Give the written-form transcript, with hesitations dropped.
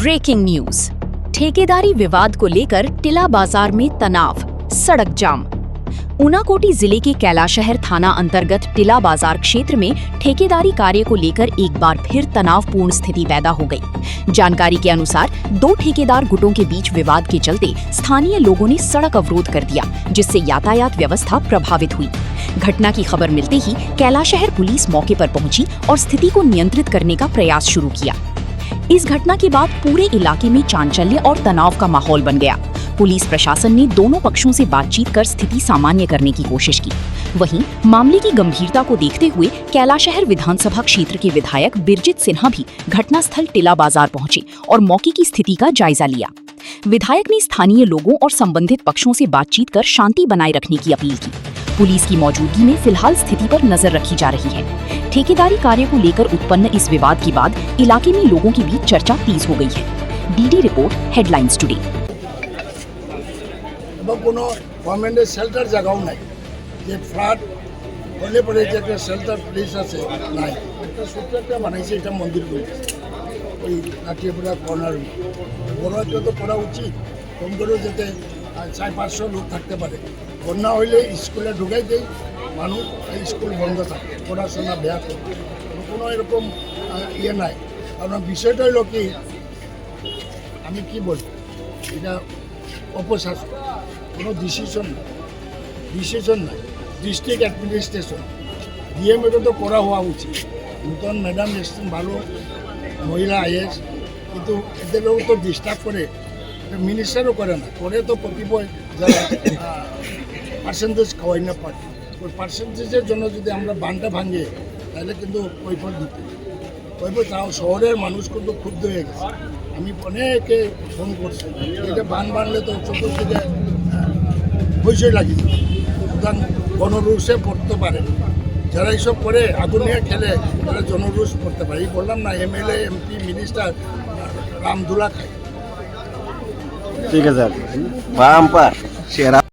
Breaking news. ठेकेदारी विवाद को लेकर टिला बाजार में तनाव, सड़क जाम। ऊनाकोटी जिले के कैलाशहर थाना अंतर्गत टिला बाजार क्षेत्र में ठेकेदारी कार्य को लेकर एक बार फिर तनावपूर्ण स्थिति पैदा हो गई। जानकारी के अनुसार दो ठेकेदार गुटों के बीच विवाद के चलते स्थानीय लोगों ने सड़क अवरोध कर दिया, जिससे यातायात व्यवस्था प्रभावित हुई। घटना की खबर मिलते ही कैलाशहर पुलिस मौके पर पहुंची और स्थिति को नियंत्रित करने का प्रयास शुरू किया। इस घटना के बाद पूरे इलाके में चांचल्य और तनाव का माहौल बन गया। पुलिस प्रशासन ने दोनों पक्षों से बातचीत कर स्थिति सामान्य करने की कोशिश की। वहीं मामले की गंभीरता को देखते हुए कैलाशहर विधानसभा क्षेत्र के विधायक बिरजित सिन्हा भी घटनास्थल टिला बाजार पहुंचे और मौके की स्थिति का जायजा लिया। विधायक ने स्थानीय लोगों और संबंधित पक्षों से बातचीत कर शांति बनाए रखने की अपील की। पुलिस की मौजूदगी में फिलहाल स्थिति पर नजर रखी जा रही है। ठेकेदारी कार्य को लेकर उत्पन्न इस विवाद के बाद इलाके में लोगों के बीच चर्चा तेज हो गई है। DD report, headlines today. কোনো গভর্নমেন্টের শেল্টার জায়গাও নাই, যে ফ্ল্যাট হলে পরে যে একটা শেল্টার প্লেস আছে নাই। একটা ছোট্ট একটা বানাইছে, এটা মন্দির করেছে ওই কাটিয়াপুরা কর্নার। বড় একটা তো করা উচিত, কম করেও যাতে 400-500 লোক থাকতে পারে। বন্যা হইলে স্কুলে ঢুকাই দেয় মানুষ, স্কুল বন্ধ থাকে, পড়াশোনা ব্যাহত, কোনো এরকম ইয়ে নাই। কারণ বিষয়টা হইল কি, আমি কি বলবো, এটা অপশাসন, কোনো ডিসিশন নাই। ডিস্ট্রিক্ট অ্যাডমিনিস্ট্রেশন, ডিএমএটা তো করা হওয়া উচিত। নতুন ম্যাডাম এসছেন, ভালো মহিলা আইএস, কিন্তু এদেরও তো ডিস্টার্ব করে, মিনিস্টারও করে না, করে তো কতিপয় যারা পার্সেন্টেজ খাওয়াই না পারে। ওই পার্সেন্টেজের জন্য যদি আমরা বানটা ভাঙে, তাহলে কিন্তু কৈফত দিতে তাও শহরের মানুষ কিন্তু ক্ষুব্ধ হয়ে গেছে। আমি অনেকে ফোন করছি, এটা বান বানলে তো চতুর্দিকে হইচই লাগিয়ে, সুতরাং গণরুষে পড়তে পারে। যারা এইসব করে আগুন নিয়ে খেলে, তারা জনরুষ করতে পারে। এই বললাম না, এমএলএ এমপি মিনিস্টার রামধুলা খায়। ঠিক আছে।